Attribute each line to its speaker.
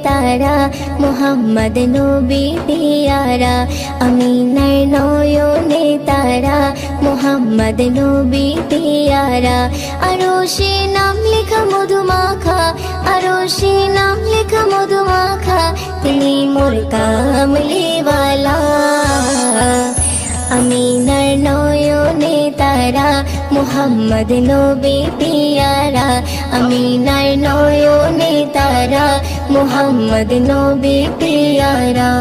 Speaker 1: তারা মুহাম্মদ নবী পিয়ারা আমিনার নয়নে তারা মুহাম্মদ নবী পিয়ারা আরশে নাম লেখা মধুমাখা আরশে নাম লেখা মধুমাখা তিনি মোর কামলিওয়ালা আমিনার নয়নে তারা মুহাম্মদ নবী পিয়ারা আমিনার নয়নে তারা মুহাম্মদ নবী পিয়ারা